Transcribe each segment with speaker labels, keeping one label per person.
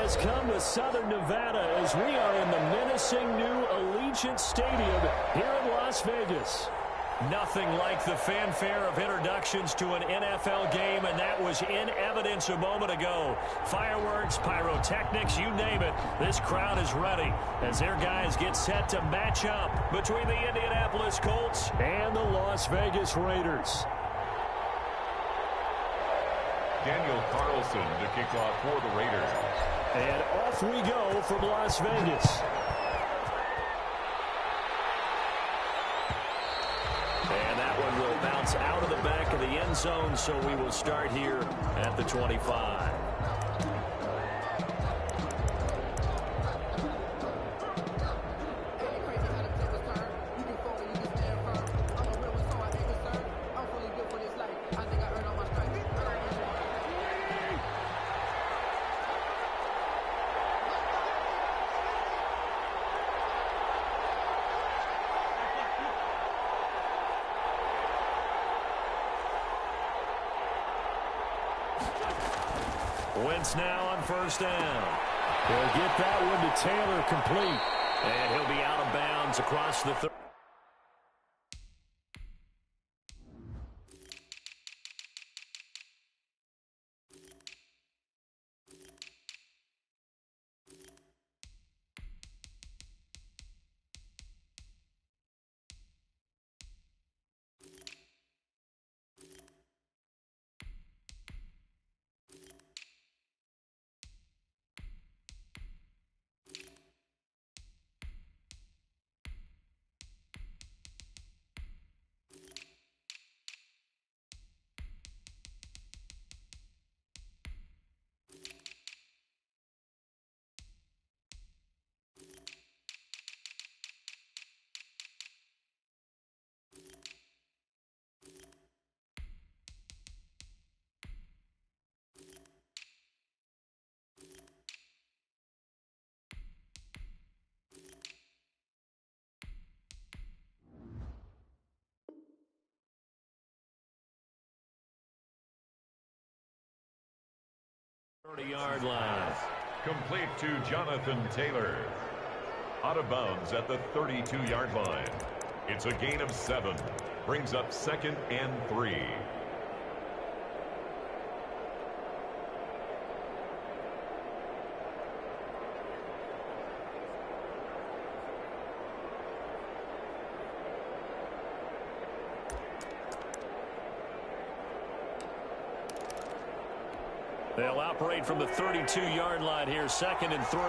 Speaker 1: has come to Southern Nevada as we are in the menacing new Allegiant Stadium here in Las Vegas. Nothing like the fanfare of introductions to an NFL game, and that was in evidence a moment ago. Fireworks, pyrotechnics, you name it. This crowd is ready as their guys get set to match up between the Indianapolis Colts and the Las Vegas Raiders.
Speaker 2: Daniel Carlson to kick off for the Raiders.
Speaker 1: And off we go from Las Vegas. And that one will bounce out of the back of the end zone, so we will start here at the 25. Wentz now on first down. He'll get that one to Taylor complete. And he'll be out of bounds across the 30. Yard line.
Speaker 2: Complete to Jonathan Taylor. Out of bounds at the 32-yard line. It's a gain of 7. Brings up 2nd and 3.
Speaker 1: They'll operate from the 32-yard line here, 2nd and 3.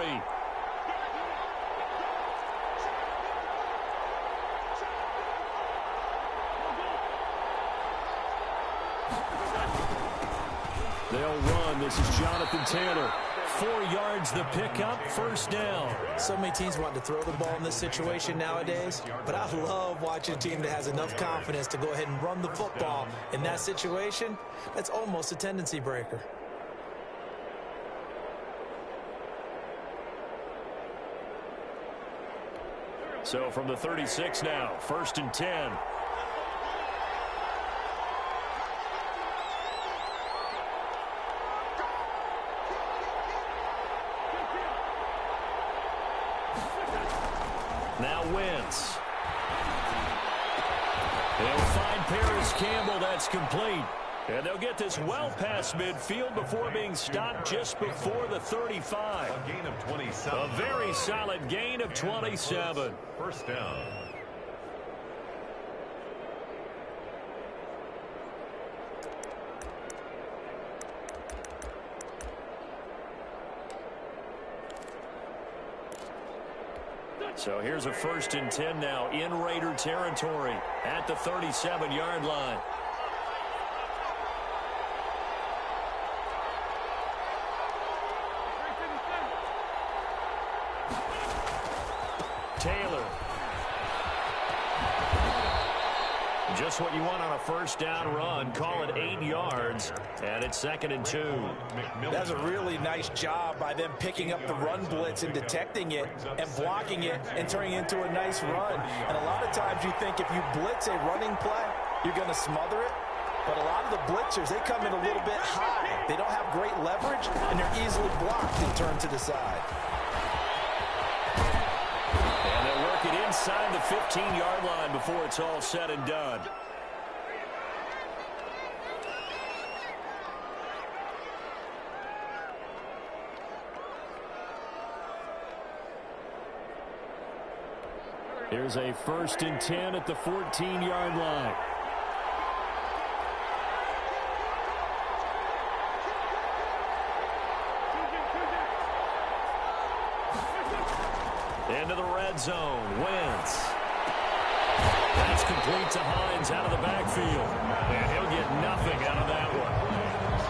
Speaker 1: They'll run. This is Jonathan Taylor. 4 yards the pickup, first down.
Speaker 3: So many teams want to throw the ball in this situation nowadays, but I love watching a team that has enough confidence to go ahead and run the football. In that situation, that's almost a tendency breaker.
Speaker 1: So from the 36 now, 1st and 10. Now Wentz. They'll find Paris Campbell. That's complete. And they'll get this well past midfield before being stopped just before the 35.
Speaker 2: A gain of 27.
Speaker 1: A very solid gain of 27.
Speaker 2: First down.
Speaker 1: So here's a 1st and 10 now in Raider territory at the 37-yard line. Taylor. Just what you want on a first down run. Call it 8 yards, and it's 2nd and 2.
Speaker 3: That's a really nice job by them picking up the run blitz and detecting it and blocking it and turning it into a nice run. And a lot of times you think if you blitz a running play, you're going to smother it. But a lot of the blitzers, they come in a little bit high. They don't have great leverage, and they're easily blocked and turned to the side.
Speaker 1: And they'll work it inside the 15-yard line before it's all said and done. Here's a 1st and 10 at the 14-yard line. Into the red zone. Wentz. That's complete to Hines out of the backfield. And he'll get nothing out of that one.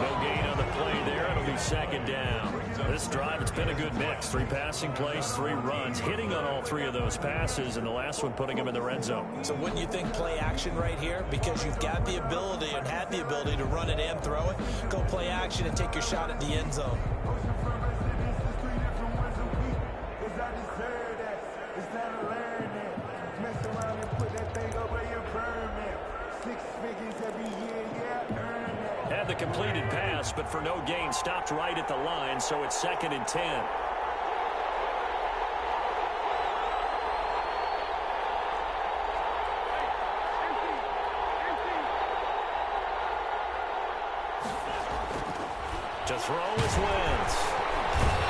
Speaker 1: No gain on the play there. It'll be 2nd down. This drive, it's been a good mix. 3 passing plays, 3 runs, hitting on all 3 of those passes, and the last one putting him in the red zone.
Speaker 3: So wouldn't you think play action right here? Because you've got the ability and had the ability to run it and throw it. Go play action and take your shot at the end zone.
Speaker 1: Had the completed pass, but for no gain, stopped right at the line, so it's 2nd and 10. To throw is Wentz.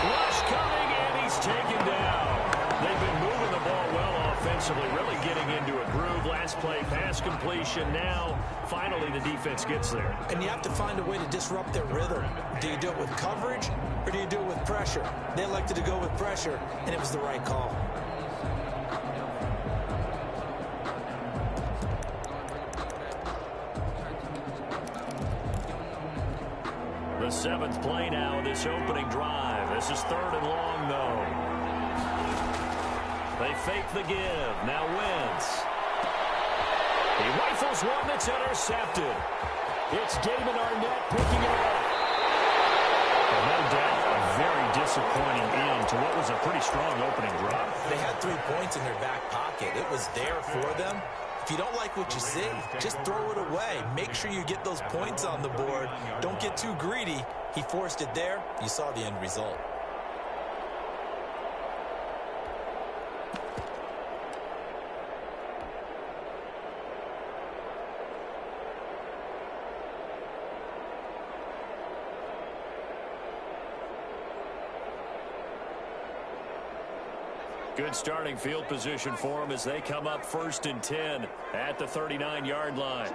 Speaker 1: Rush coming, and he's taken down. They've been moving the ball well offensively, really getting into a groove. Last play, pass completion. Now, finally, the defense gets there.
Speaker 3: And you have to find a way to disrupt their rhythm. Do you do it with coverage, or do you do it with pressure? They elected to go with pressure, and it was the right call.
Speaker 1: The 7th play now of this opening drive. This is 3rd and long, though. They fake the give. Now Wentz. He rifles one that's intercepted. It's David Arnett picking it up. And no doubt, a very disappointing end to what was a pretty strong opening drive.
Speaker 3: They had 3 points in their back pocket. It was there for them. If you don't like what you see, just throw it away. Make sure you get those points on the board. Don't get too greedy. He forced it there. You saw the end result.
Speaker 1: Good starting field position for them as they come up 1st and 10 at the 39-yard line.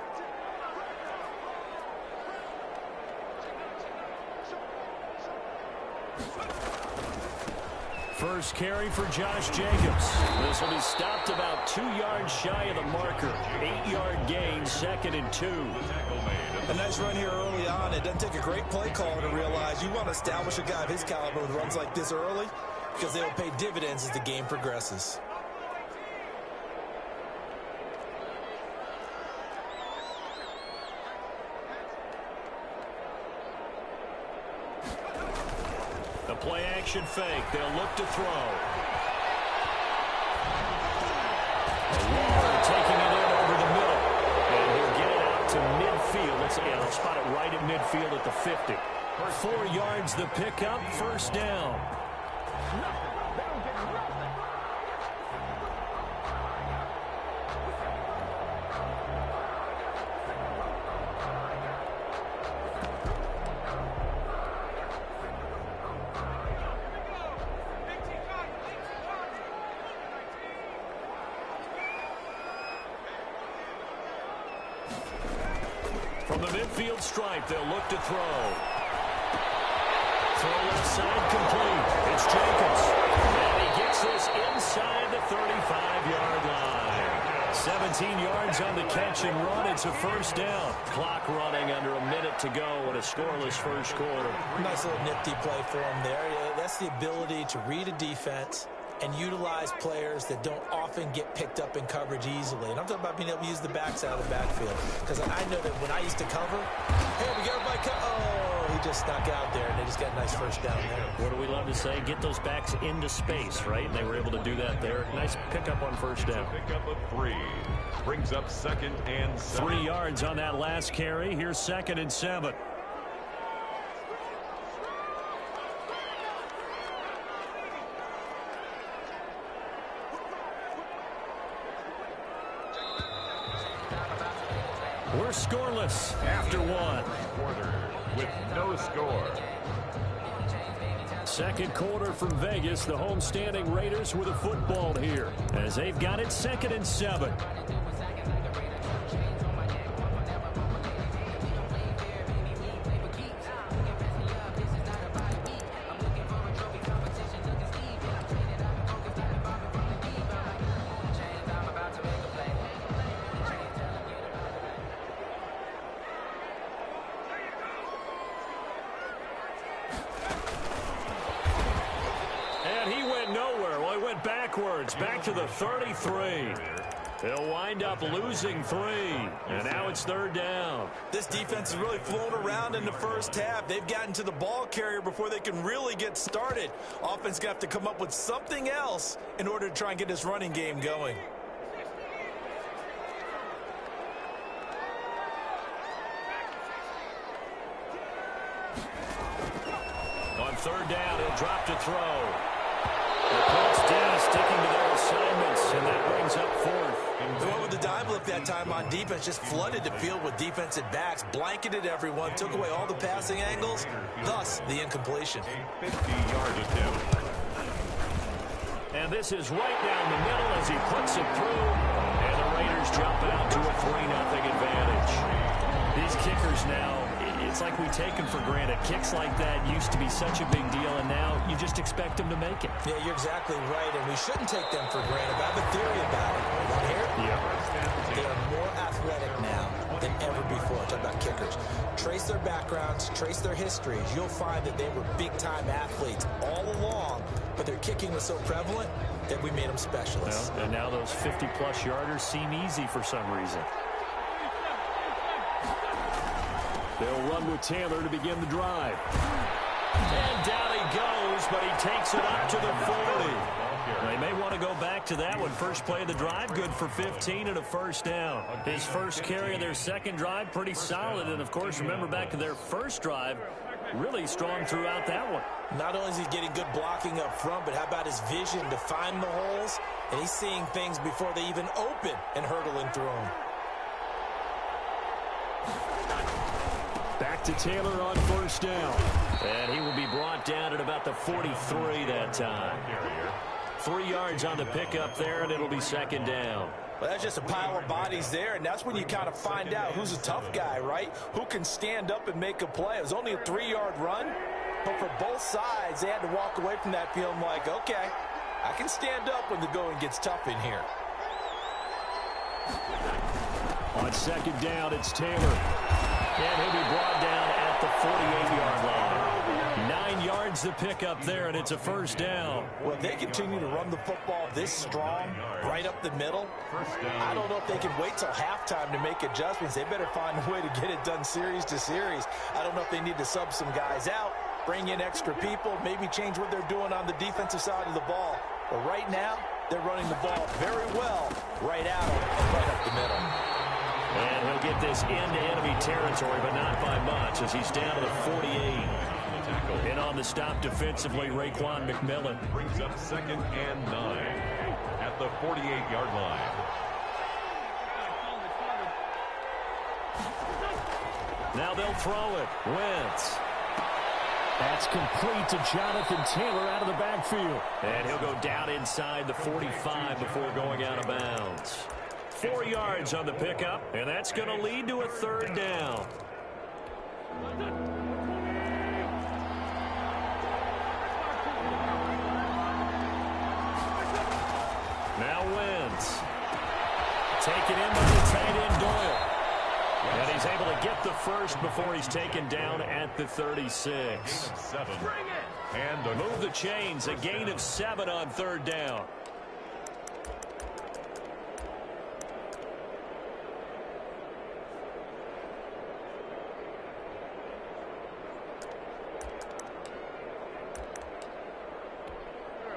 Speaker 1: First carry for Josh Jacobs. This will be stopped about 2 yards shy of the marker. 8-yard gain, 2nd and 2.
Speaker 3: A nice run here early on. It doesn't take a great play caller to realize you want to establish a guy of his caliber with runs like this early, because they will pay dividends as the game progresses.
Speaker 1: The play action fake. They'll look to throw. Waller taking it in over the middle. And he'll get it out to midfield. They'll spot it right at midfield at the 50. 4 yards the pickup, 1st down. From the midfield stripe, they'll look to throw. Throw left side complete. It's Jacobs. And he gets this inside the 35-yard line. 17 yards on the catch and run. It's a 1st down. Clock running under a minute to go in a scoreless 1st quarter.
Speaker 3: Nice little nifty play for him there. That's the ability to read a defense and utilize players that don't often get picked up in coverage easily. And I'm talking about being able to use the backside of the backfield. Because I know that when I used to cover, hey, we got everybody cover. Oh, he just snuck out there, and they just got a nice first down there.
Speaker 1: What do we love to say? Get those backs into space, right? And they were able to do that there. Nice pickup on first down.
Speaker 2: Pickup of 3. Brings up 2nd and 7.
Speaker 1: 3 yards on that last carry. Here's 2nd and 7. We're scoreless after 1.
Speaker 2: Quarter with no score.
Speaker 1: Second quarter from Vegas. The home-standing Raiders with a football here as they've got it 2nd and 7. Backwards, back to the 33. They'll wind up losing 3, and now it's 3rd down.
Speaker 3: This defense is really flown around in the first half. They've gotten to the ball carrier before they can really get started. Offense going to have to come up with something else in order to try and get this running game going.
Speaker 1: On 3rd down, he'll drop to throw. The Colts D sticking to their assignments, and that brings up 4th.
Speaker 3: The one with the dime look that time on defense just flooded the field with defensive backs, blanketed everyone, took away all the passing angles, thus the incompletion.
Speaker 2: A 50-yard attempt.
Speaker 1: And this is right down the middle as he puts it through, and the Raiders jump out to a 3-0 advantage. These kickers now, it's like we take them for granted. Kicks like that used to be such a big deal, and now you just expect them to make it.
Speaker 3: Yeah, you're exactly right, and we shouldn't take them for granted. I have a theory about it. You want to hear it?
Speaker 1: Yeah.
Speaker 3: They are more athletic now than ever before. I'm talking about kickers. Trace their backgrounds, trace their histories. You'll find that they were big-time athletes all along, but their kicking was so prevalent that we made them specialists.
Speaker 1: Well, and now those 50-plus yarders seem easy for some reason. They'll run with Taylor to begin the drive. And down he goes, but he takes it up to the 40. They may want to go back to that one. First play of the drive, good for 15 and a first down. His first carry of their second drive, pretty solid. And, of course, remember back to their first drive, really strong throughout that one.
Speaker 3: Not only is he getting good blocking up front, but how about his vision to find the holes? And he's seeing things before they even open and hurdling through them.
Speaker 1: Back to Taylor on first down. And he will be brought down at about the 43 that time. 3 yards on the pickup there, and it'll be 2nd down.
Speaker 3: Well, that's just a pile of bodies there, and that's when you kind of find out who's a tough guy, right? Who can stand up and make a play. It was only a 3-yard run, but for both sides, they had to walk away from that feeling like, okay, I can stand up when the going gets tough in here.
Speaker 1: On 2nd down, it's Taylor. And he'll be brought down at the 48-yard line. 9 yards to pick up there, and it's a first down.
Speaker 3: Well, if they continue to run the football this strong, right up the middle, I don't know if they can wait till halftime to make adjustments. They better find a way to get it done series to series. I don't know if they need to sub some guys out, bring in extra people, maybe change what they're doing on the defensive side of the ball. But right now, they're running the ball very well right out and right up the middle.
Speaker 1: And he'll get this into enemy territory, but not by much, as he's down to the 48. And on the stop defensively, Raekwon McMillan.
Speaker 2: Brings up 2nd and 9 at the 48-yard line.
Speaker 1: Now they'll throw it. Wentz. That's complete to Jonathan Taylor out of the backfield. And he'll go down inside the 45 before going out of bounds. 4 yards on the pickup, and that's going to lead to a 3rd down. Now Wentz. Taken in by the tight end Doyle. And he's able to get the first before he's taken down at the 36. And move the chains, a gain of 7 on 3rd down.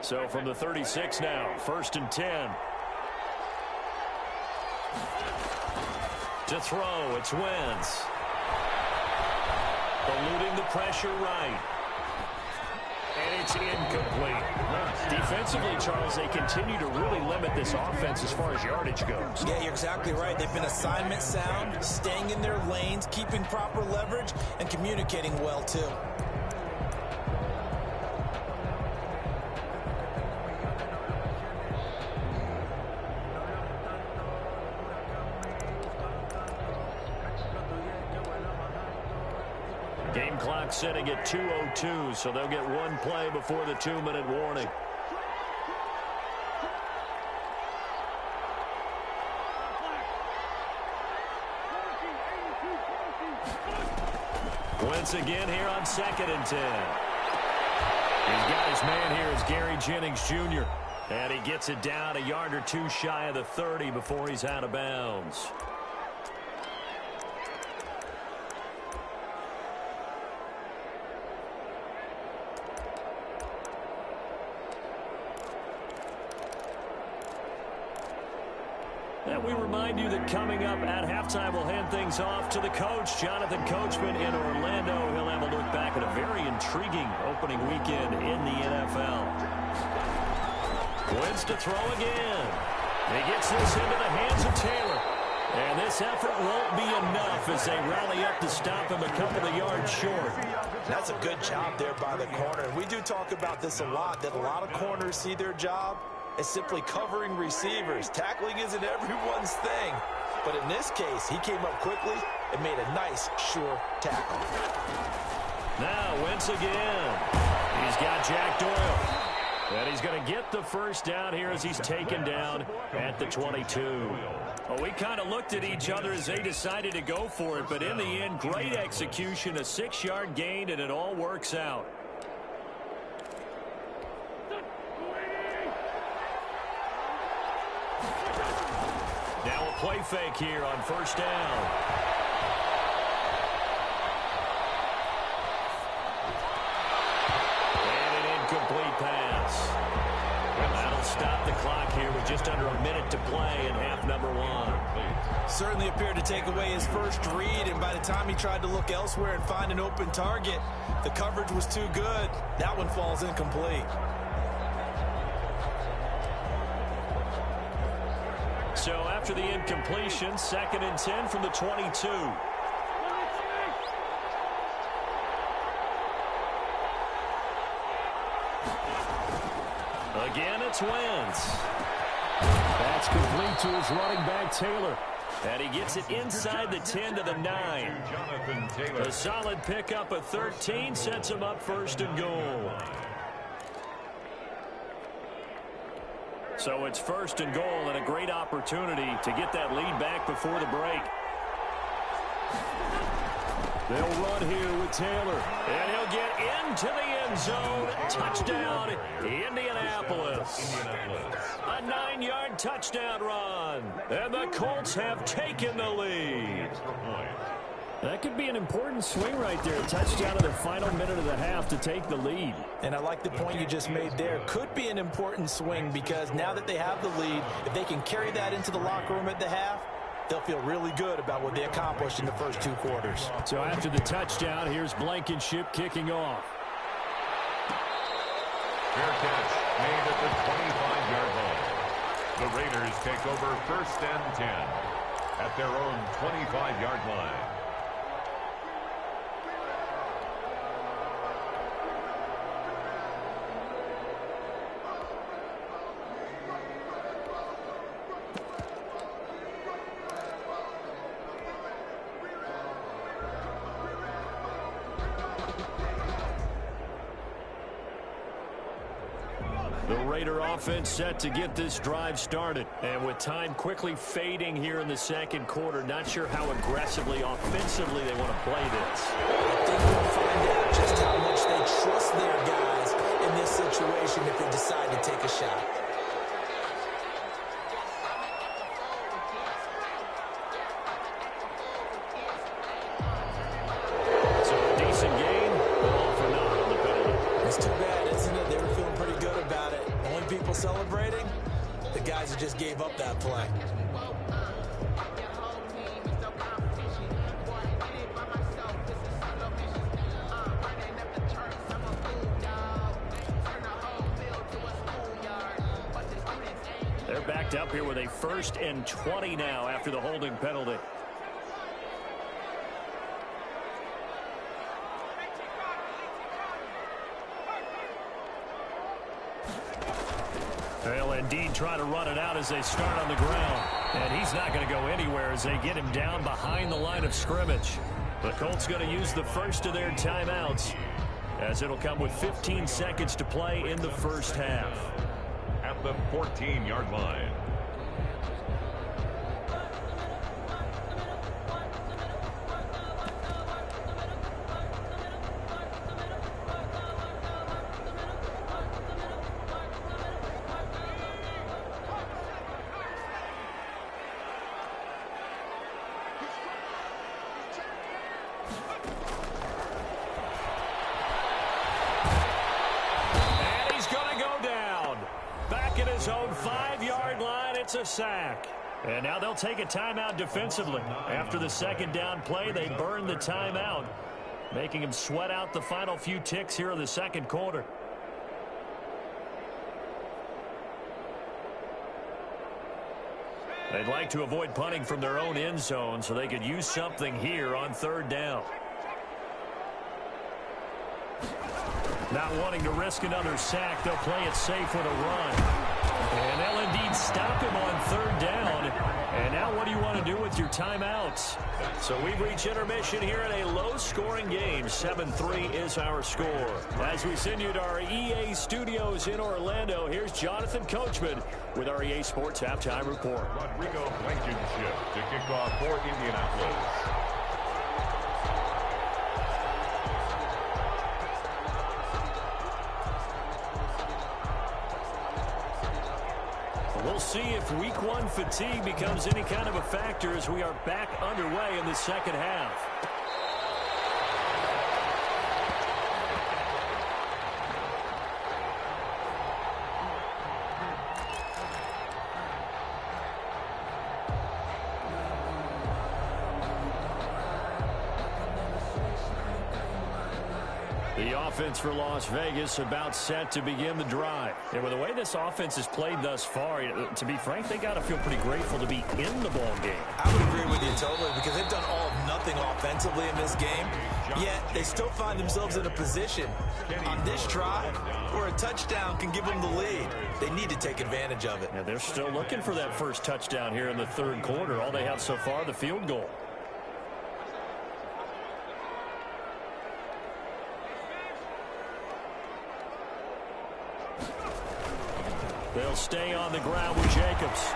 Speaker 1: So from the 36 now, 1st and 10. To throw, it's Wentz. Eluding the pressure right. And it's incomplete. Defensively, Charles, they continue to really limit this offense as far as yardage goes.
Speaker 3: Yeah, you're exactly right. They've been assignment sound, staying in their lanes, keeping proper leverage, and communicating well, too.
Speaker 1: Game clock sitting at 2:02, so they'll get one play before the 2-minute warning. Once again here on 2nd and 10. He's got his man here as Gary Jennings Jr. And he gets it down a yard or two shy of the 30 before he's out of bounds. And we remind you that coming up at halftime, we'll hand things off to the coach, Jonathan Coachman in Orlando. He'll have a look back at a very intriguing opening weekend in the NFL. Wins to throw again. He gets this into the hands of Taylor. And this effort won't be enough as they rally up to stop him a couple of yards short.
Speaker 3: That's a good job there by the corner. And we do talk about this a lot, that a lot of corners see their job as simply covering receivers. Tackling isn't everyone's thing. But in this case, he came up quickly and made a nice, sure tackle.
Speaker 1: Now, Wentz again. He's got Jack Doyle. And he's going to get the first down here as he's taken down at the 22. Well, we kind of looked at each other as they decided to go for it. But in the end, great execution, a 6-yard gain, and it all works out. Now a play fake here on 1st down. And an incomplete pass. And that'll stop the clock here with just under a minute to play in half number 1.
Speaker 3: Certainly appeared to take away his first read, and by the time he tried to look elsewhere and find an open target, the coverage was too good. That one falls incomplete.
Speaker 1: So after the incompletion, 2nd and 10 from the 22. Again, it's Wentz. That's complete to his running back, Taylor. And he gets it inside the 10 to the 9. A solid pickup of 13 sets him up 1st and goal. So it's 1st and goal and a great opportunity to get that lead back before the break. They'll run here with Taylor. And he'll get into the end zone. Touchdown, Indianapolis. A 9-yard touchdown run. And the Colts have taken the lead. That could be an important swing right there. A touchdown in the final minute of the half to take the lead.
Speaker 3: And I like the point you just made there. Could be an important swing because now that they have the lead, if they can carry that into the locker room at the half, they'll feel really good about what they accomplished in the first 2 quarters.
Speaker 1: So after the touchdown, here's Blankenship kicking off.
Speaker 2: Fair catch made at the 25-yard line. The Raiders take over 1st and 10 at their own 25-yard line.
Speaker 1: The Raider offense set to get this drive started. And with time quickly fading here in the 2nd quarter, not sure how aggressively, offensively they want to play this.
Speaker 3: I think we'll find out just how much they trust their guys in this situation if they decide to take a shot.
Speaker 1: So a decent game, but all for naught on the penalty.
Speaker 3: It's too bad, isn't it? They were feeling pretty good about it.
Speaker 1: backed up here with a 1st and 20 now after the holding penalty. They'll indeed try to run it out as they start on the ground. And he's not going to go anywhere as they get him down behind the line of scrimmage. The Colts going to use the first of their timeouts, as it'll come with 15 seconds to play in the first half.
Speaker 2: At the 14-yard line.
Speaker 1: Own 5-yard line, it's a sack. And now they'll take a timeout defensively. After the second down play, they burn the timeout, making them sweat out the final few ticks here in the second quarter. They'd like to avoid punting from their own end zone so they could use something here on 3rd down. Not wanting to risk another sack, they'll play it safe with a run. And they'll indeed stop him on 3rd down. And now what do you want to do with your timeouts? So we've reached intermission here in a low-scoring game. 7-3 is our score. As we send you to our EA studios in Orlando, here's Jonathan Coachman with our EA Sports Halftime Report.
Speaker 2: Rodrigo Blankenship to kick off for Indianapolis.
Speaker 1: We'll see if Week 1 fatigue becomes any kind of a factor as we are back underway in the second half. The offense for Las Vegas about set to begin the drive. And with the way this offense has played thus far, to be frank, they got to feel pretty grateful to be in the ball game.
Speaker 3: I would agree with you totally, because they've done all of nothing offensively in this game, yet they still find themselves in a position on this drive where a touchdown can give them the lead. They need to take advantage of it.
Speaker 1: And they're still looking for that first touchdown here in the 3rd quarter. All they have so far, the field goal. They'll stay on the ground with Jacobs.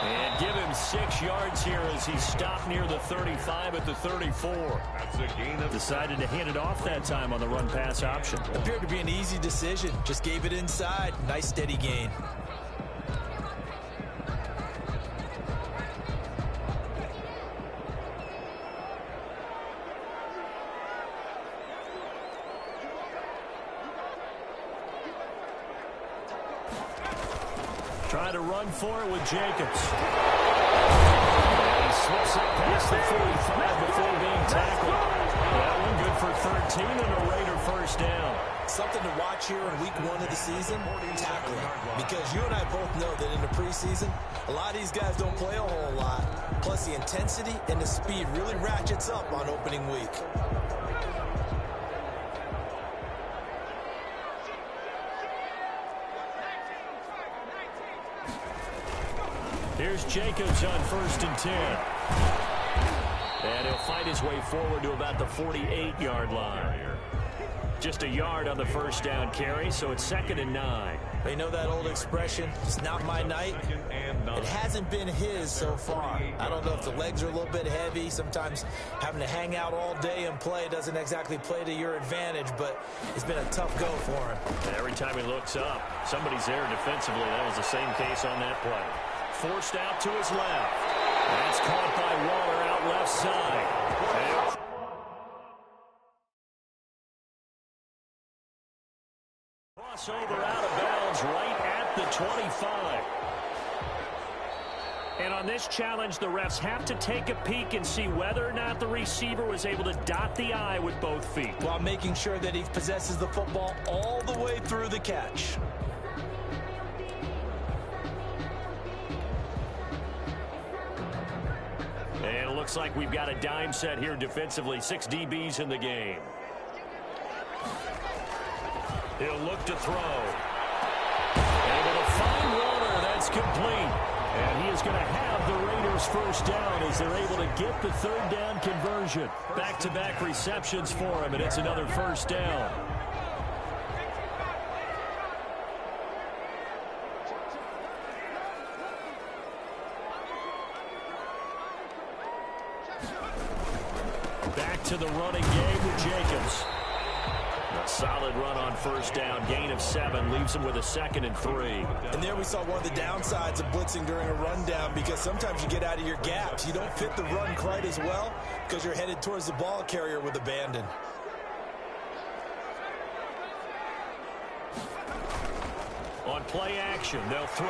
Speaker 1: And give him 6 yards here as he stopped near the 35 at the 34.
Speaker 2: That's a gain of...
Speaker 1: Decided to hand it off that time on the run-pass option.
Speaker 3: Appeared to be an easy decision. Just gave it inside. Nice steady gain.
Speaker 1: Trying to run for it with Jacobs. And he slips it past the 45 before being tackled. That one good for 13 and a Raider first down.
Speaker 3: Something to watch here in Week 1 of the season, tackling. Because you and I both know that in the preseason, a lot of these guys don't play a whole lot. Plus the intensity and the speed really ratchets up on opening week.
Speaker 1: Here's Jacobs on 1st and 10. And he'll fight his way forward to about the 48-yard line. Just a yard on the first down carry, so it's 2nd and 9.
Speaker 3: You know that old expression, it's not my night? It hasn't been his so far. I don't know if the legs are a little bit heavy. Sometimes having to hang out all day and play doesn't exactly play to your advantage, but it's been a tough go for him.
Speaker 1: And every time he looks up, somebody's there defensively. That was the same case on that play. Forced out to his left. That's caught by Waller out left side. Crossover out of bounds right at the 25. And on this challenge, the refs have to take a peek and see whether or not the receiver was able to dot the I with both feet,
Speaker 3: while making sure that he possesses the football all the way through the catch.
Speaker 1: looks like we've got a dime set here defensively. 6 DBs in the game. He'll look to throw. Able to find Warner. That's complete. And he is going to have the Raiders first down as they're able to get the third down conversion. Back-to-back receptions for him, and it's another first down. Back to the running game with Jacobs. A solid run on first down. Gain of 7 leaves him with a 2nd and 3.
Speaker 3: And there we saw one of the downsides of blitzing during a rundown, because sometimes you get out of your gaps. You don't fit the run quite as well because you're headed towards the ball carrier with abandon.
Speaker 1: On play action, they'll throw.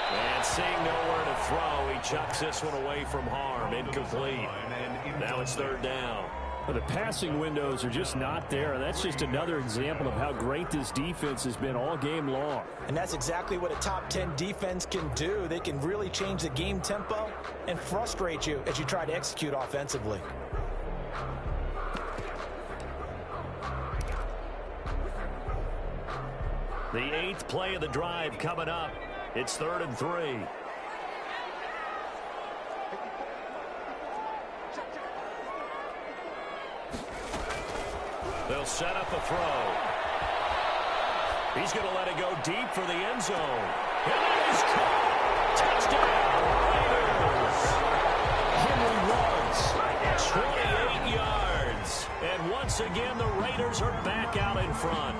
Speaker 1: And seeing nowhere to throw, he chucks this one away from harm. Incomplete. Now it's third down.
Speaker 4: But the passing windows are just not there, and that's just another example of how great this defense has been all game long.
Speaker 3: And that's exactly what a top 10 defense can do. They can really change the game tempo and frustrate you as you try to execute offensively.
Speaker 1: The 8th play of the drive coming up. It's 3rd and 3. They'll set up a throw. He's going to let it go deep for the end zone. And it is caught. Touchdown, Raiders. Henry runs 28 yards. And once again, the Raiders are back out in front.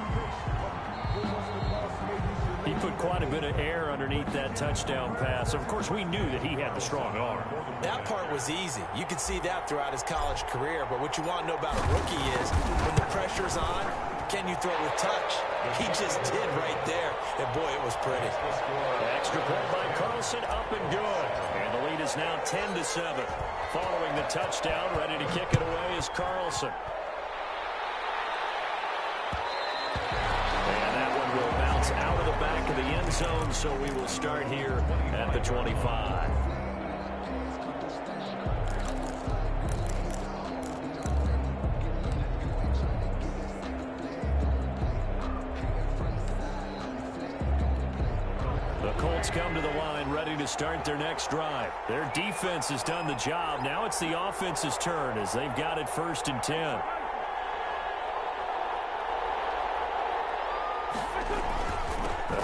Speaker 1: He put quite a bit of air underneath that touchdown pass. Of course, we knew that he had the strong arm.
Speaker 3: That part was easy. You could see that throughout his college career. But what you want to know about a rookie is when the pressure's on, can you throw with touch? He just did right there. And, boy, it was pretty.
Speaker 1: Extra point by Carlson, up and good. And the lead is now 10-7. Following the touchdown, ready to kick it away is Carlson. Out of the back of the end zone, so we will start here at the 25. The Colts come to the line ready to start their next drive. Their defense has done the job. Now it's the offense's turn as they've got it 1st and 10.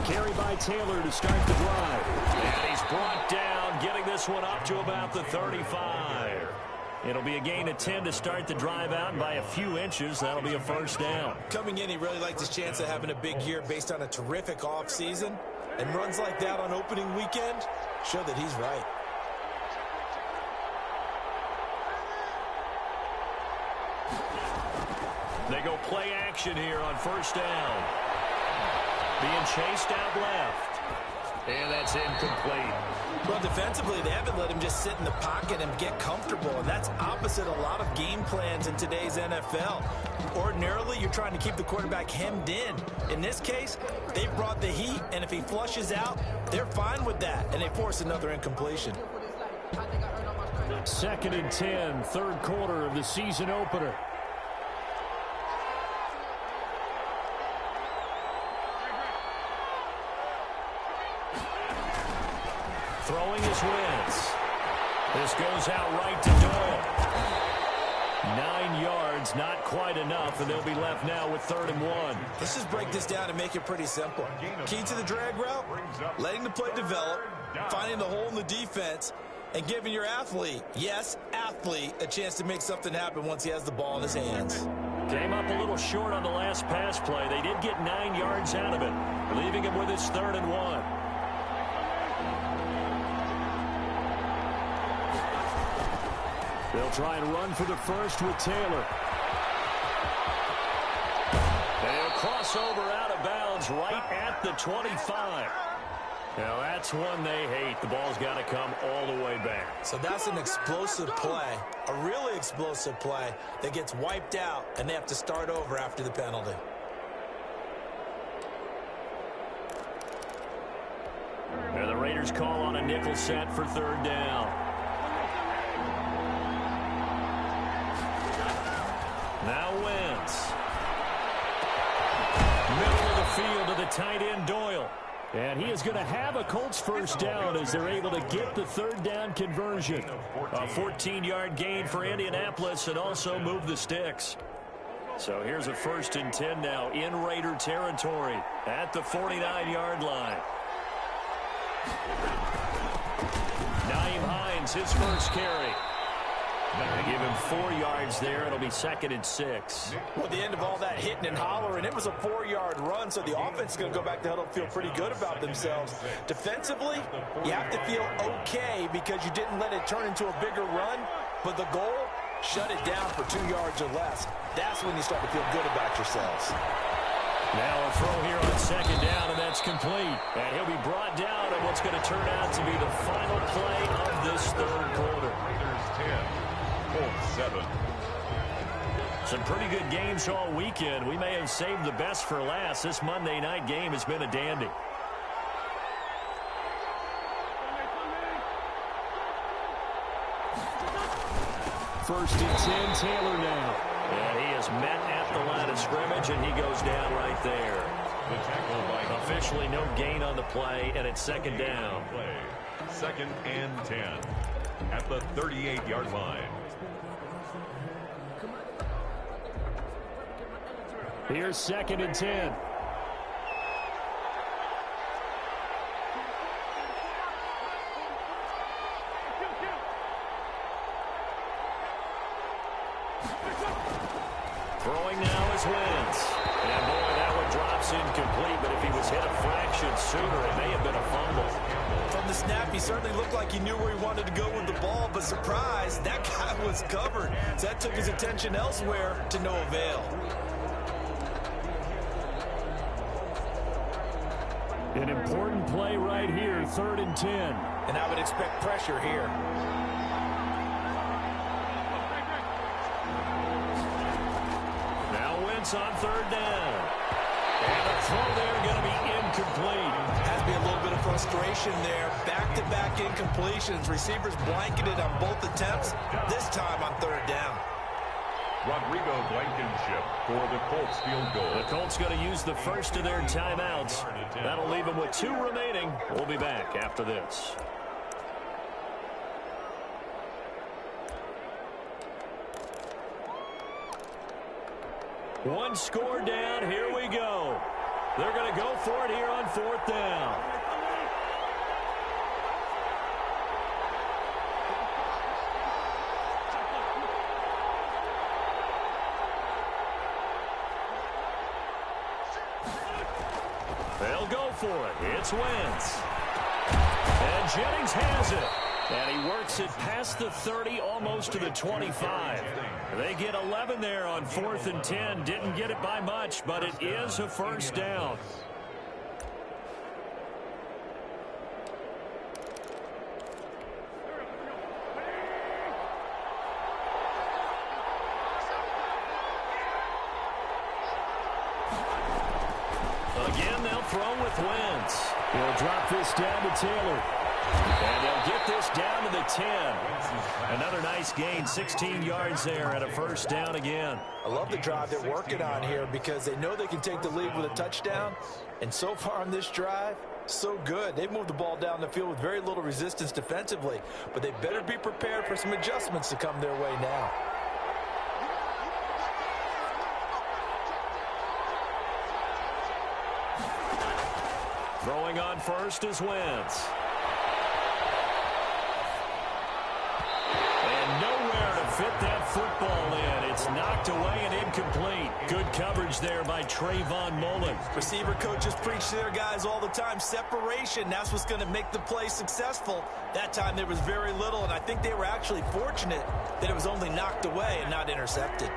Speaker 1: Carry by Taylor to start the drive. And he's brought down, getting this one up to about the 35. It'll be a gain of 10 to start the drive out, and by a few inches, that'll be a first down.
Speaker 3: Coming in, he really liked his chance of having a big year based on a terrific offseason. And runs like that on opening weekend show that he's right.
Speaker 1: They go play action here on first down. Being chased out left. And that's incomplete.
Speaker 3: Well, defensively, they haven't let him just sit in the pocket and get comfortable, and that's opposite a lot of game plans in today's NFL. Ordinarily, you're trying to keep the quarterback hemmed in. In this case, they brought the heat, and if he flushes out, they're fine with that, and they force another incompletion.
Speaker 4: 2nd and 10, 3rd quarter of the season opener.
Speaker 1: Throwing his Wentz. This goes out right to Doyle. 9 yards, not quite enough, and they'll be left now with 3rd and 1.
Speaker 3: Let's just break this down and make it pretty simple. Key to the drag route, letting the play develop, finding the hole in the defense, and giving your athlete, yes, athlete, a chance to make something happen once he has the ball in his hands.
Speaker 1: Came up a little short on the last pass play. They did get 9 yards out of it, leaving him with his 3rd and 1.
Speaker 4: They'll try and run for the first with Taylor.
Speaker 1: They'll cross over out of bounds right at the 25. Now that's one they hate. The ball's got to come all the way back.
Speaker 3: So that's an explosive play, a really explosive play that gets wiped out, and they have to start over after the penalty.
Speaker 1: Now the Raiders Raiders call on a nickel set for third down. Now Wentz. Middle of the field to the tight end, Doyle. And he is going to have a Colts first down as they're able to get the third down conversion. A 14-yard gain for Indianapolis and also move the sticks. So here's a 1st and 10 now in Raider territory at the 49-yard line. Nyheim Hines, his first carry. They give him 4 yards there. It'll be 2nd and 6.
Speaker 3: Well, at the end of all that hitting and hollering, it was a 4-yard run, so the offense is going to go back to huddle and feel pretty good about themselves. Defensively, you have to feel okay because you didn't let it turn into a bigger run, but the goal, shut it down for 2 yards or less. That's when you start to feel good about yourselves.
Speaker 1: Now a throw here on 2nd down, and that's complete. And he'll be brought down on what's going to turn out to be the final play of this third quarter.
Speaker 2: Raiders 10. Colts 7.
Speaker 1: Some pretty good games all weekend. We may have saved the best for last. This Monday night game has been a dandy. First and 10, Taylor now. And he is met at the line of scrimmage, and he goes down right there.
Speaker 2: The tackle by
Speaker 1: Officially no gain on the play, and it's 2nd down.
Speaker 2: 2nd and 10 at the 38-yard line.
Speaker 1: Here's 2nd and 10. Throwing now is Wentz. And boy, that one drops incomplete, but if he was hit a fraction sooner, it may have been a fumble.
Speaker 3: From the snap, he certainly looked like he knew where he wanted to go with the ball, but surprise, that guy was covered. So that took his attention elsewhere to no avail.
Speaker 1: An important play right here, 3rd and 10.
Speaker 3: And I would expect pressure here.
Speaker 1: Now Wentz on 3rd down. And a throw there going to be incomplete.
Speaker 3: Has to be a little bit of frustration there. Back-to-back incompletions. Receivers blanketed on both attempts. This time on 3rd down.
Speaker 2: Rodrigo Blankenship for the Colts field goal.
Speaker 1: The Colts going to use the first of their timeouts. That'll leave them with 2 remaining. We'll be back after this. One score down. Here we go. They're going to go for it here on 4th down. They'll go for it. It's Wentz. And Jennings has it. And he works it past the 30, almost to the 25. They get 11 there on 4th and 10. Didn't get it by much, but it is a first down. Again, they'll throw with Wentz. He'll drop this down to Taylor. And they'll get this down to the 10. Another nice gain, 16 yards there and a first down again.
Speaker 3: I love the drive they're working on here because they know they can take the lead with a touchdown. And so far on this drive, so good. They've moved the ball down the field with very little resistance defensively. But they better be prepared for some adjustments to come their way now.
Speaker 1: Throwing on first is Wentz. And nowhere to fit that football in. It's knocked away and incomplete. Good coverage there by Trayvon Mullen.
Speaker 3: Receiver coaches preach to their guys all the time. Separation, that's what's going to make the play successful. That time there was very little, and I think they were actually fortunate that it was only knocked away and not intercepted.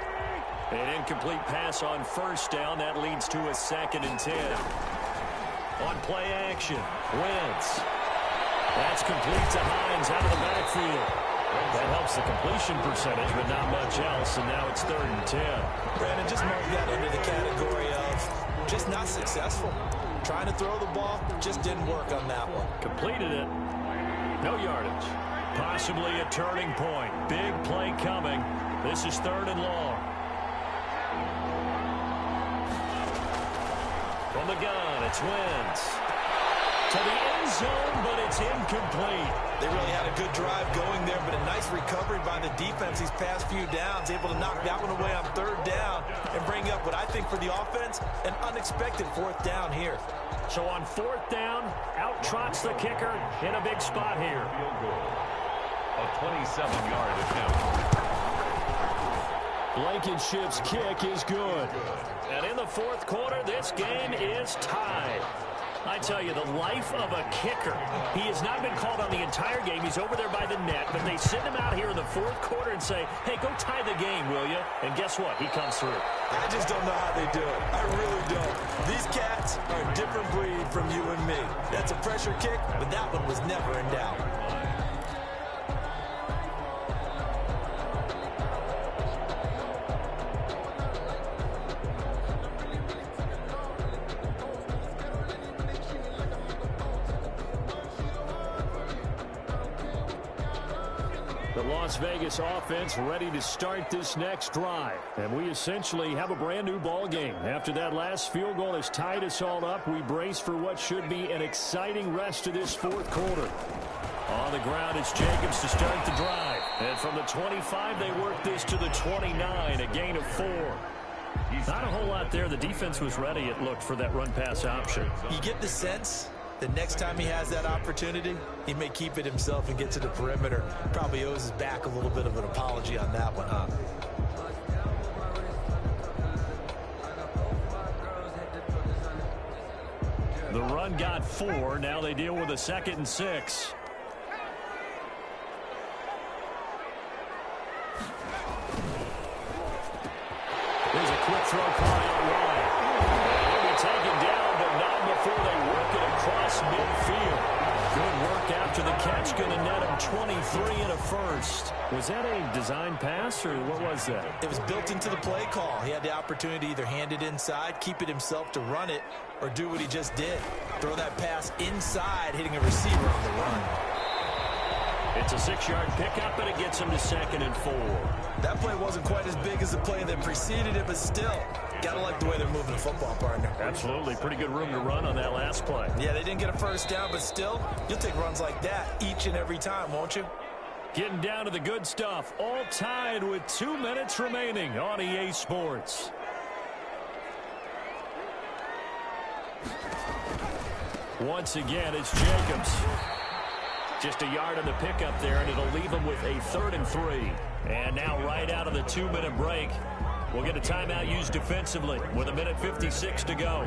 Speaker 1: An incomplete pass on first down. That leads to a 2nd and 10. On play action, Wentz. That's complete to Hines out of the backfield. That helps the completion percentage, but not much else, and now it's 3rd and 10.
Speaker 3: Brandon, just mark that under the category of just not successful. Trying to throw the ball just didn't work on that one.
Speaker 1: Completed it. No yardage. Possibly a turning point. Big play coming. This is 3rd and long. From the gun, it's Wentz. To the end zone, but it's incomplete.
Speaker 3: They really had a good drive going there, but a nice recovery by the defense these past few downs, able to knock that one away on 3rd down and bring up what I think for the offense, an unexpected 4th down here.
Speaker 1: So on 4th down, out trots the kicker in a big spot here.
Speaker 2: Field goal. A 27-yard attempt.
Speaker 1: Blankenship's kick is good. And in the 4th quarter, this game is tied. I tell you, the life of a kicker. He has not been called on the entire game. He's over there by the net, but they send him out here in the 4th quarter and say, hey, go tie the game, will you? And guess what? He comes through.
Speaker 3: I just don't know how they do it. I really don't. These cats are a different breed from you and me. That's a pressure kick, but that one was never in doubt.
Speaker 1: The Las Vegas offense ready to start this next drive. And we essentially have a brand new ball game. After that last field goal has tied us all up, we brace for what should be an exciting rest of this 4th quarter. On the ground, it's Jacobs to start the drive. And from the 25, they work this to the 29, a gain of 4. Not a whole lot there. The defense was ready, it looked, for that run-pass option.
Speaker 3: You get the sense the next time he has that opportunity, he may keep it himself and get to the perimeter. Probably owes his back a little bit of an apology on that one, huh?
Speaker 1: The run got 4. Now they deal with a 2nd and 6. There's a quick throw play on line. He'll be taken down, but not before they work it across midfield. Good work after the catch. Going to net him 23 and a first. Was that a design pass, or what was that?
Speaker 3: It was built into the play call. He had the opportunity to either hand it inside, keep it himself to run it, or do what he just did. Throw that pass inside, hitting a receiver on the run.
Speaker 1: It's a 6-yard pickup, and it gets him to 2nd and 4.
Speaker 3: That play wasn't quite as big as the play that preceded it, but still, gotta like the way they're moving the football, partner.
Speaker 1: Absolutely. Pretty good room to run on that last play.
Speaker 3: Yeah, they didn't get a first down, but still, you'll take runs like that each and every time, won't you?
Speaker 1: Getting down to the good stuff. All tied with 2 minutes remaining on EA Sports. Once again, it's Jacobs. Just a yard on the pickup there, and it'll leave him with a 3rd and 3. And now right out of the 2-minute break, we'll get a timeout used defensively with 1:56 to go.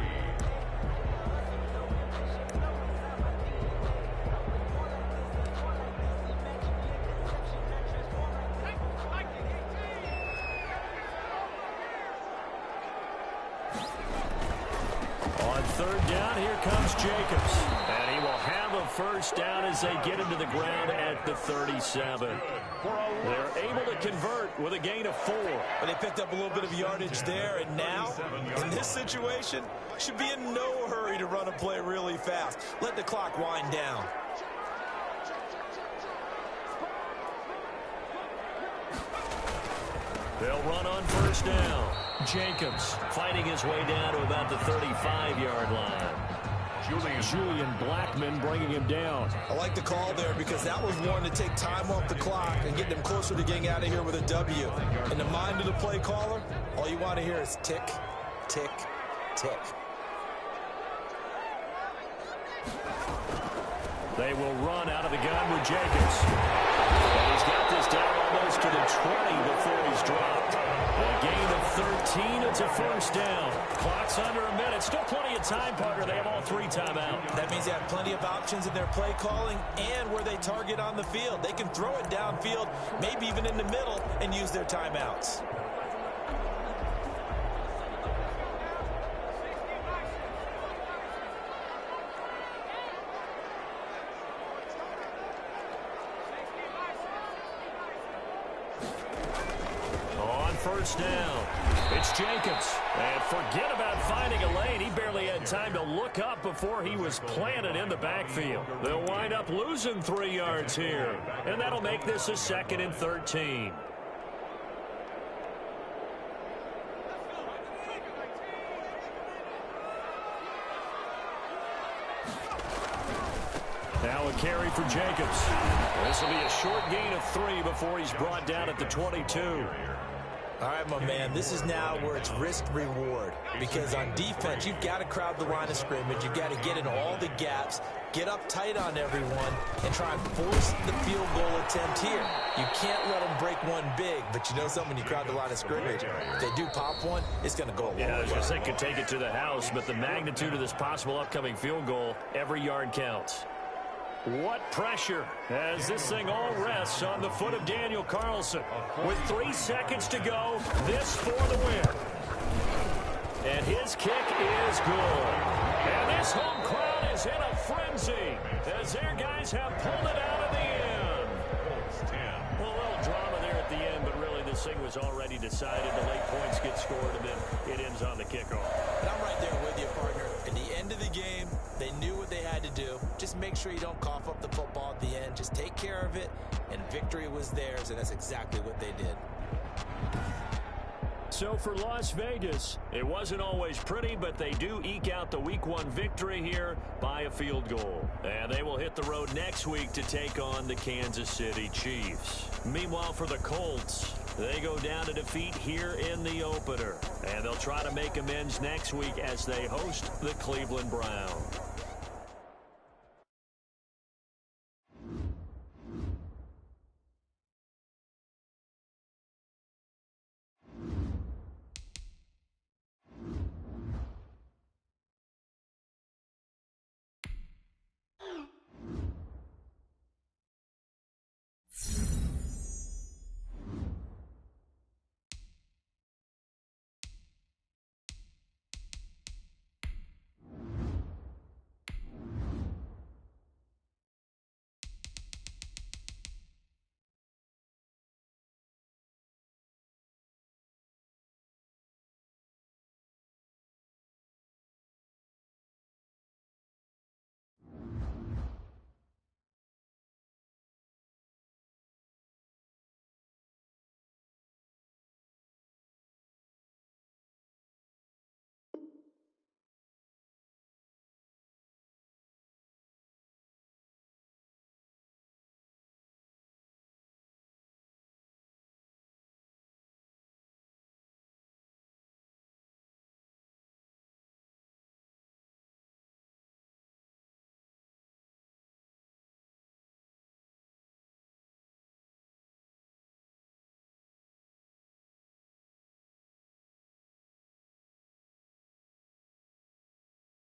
Speaker 1: On 3rd down, here comes Jacobs. And he will have a first down as they get him to the ground at the 37. They're able to convert with a gain of 4.
Speaker 3: But they picked up a little bit of yardage there, and now, in this situation, should be in no hurry to run a play really fast. Let the clock wind down.
Speaker 1: They'll run on 1st down. Jacobs fighting his way down to about the 35-yard line. Julian Blackman bringing him down.
Speaker 3: I like the call there because that was one to take time off the clock and get them closer to getting out of here with a W. In the mind of the play caller, all you want to hear is tick, tick, tick.
Speaker 1: They will run out of the gun with Jacobs. And he's got this down almost to the 20 before he's dropped. A gain of 13. It's a first down. Clock's under a minute. Still plenty of time, partner. They have all 3 timeouts.
Speaker 3: That means they have plenty of options in their play calling and where they target on the field. They can throw it downfield, maybe even in the middle, and use their timeouts.
Speaker 1: first down. It's Jacobs. And forget about finding a lane. He barely had time to look up before he was planted in the backfield. They'll wind up losing 3 yards here. And that'll make this a 2nd and 13. Now a carry for Jacobs. This will be a short gain of 3 before he's brought down at the 22.
Speaker 3: All right, my man, this is now where it's risk-reward. Because on defense, you've got to crowd the line of scrimmage. You've got to get in all the gaps, get up tight on everyone, and try and force the field goal attempt here. You can't let them break one big, but you know something, when you crowd the line of scrimmage, if they do pop one, it's going to go a long way.
Speaker 1: Yeah, I was going to say, could take it to the house, but the magnitude of this possible upcoming field goal, every yard counts. What pressure as this thing all rests on the foot of Daniel Carlson. With 3 seconds to go, this for the win. And his kick is good. And this home crowd is in a frenzy as their guys have pulled it out of the end. A little drama there at the end, but really this thing was already decided. The late points get scored, and then it ends on the kickoff.
Speaker 3: And I'm right there with you, partner. At the end of the game, they knew what they had to do. Just make sure you don't cough up the football at the end. Just take care of it, and victory was theirs, and that's exactly what they did.
Speaker 1: So for Las Vegas, it wasn't always pretty, but they do eke out the Week 1 victory here by a field goal. And they will hit the road next week to take on the Kansas City Chiefs. Meanwhile, for the Colts, they go down to defeat here in the opener. And they'll try to make amends next week as they host the Cleveland Browns.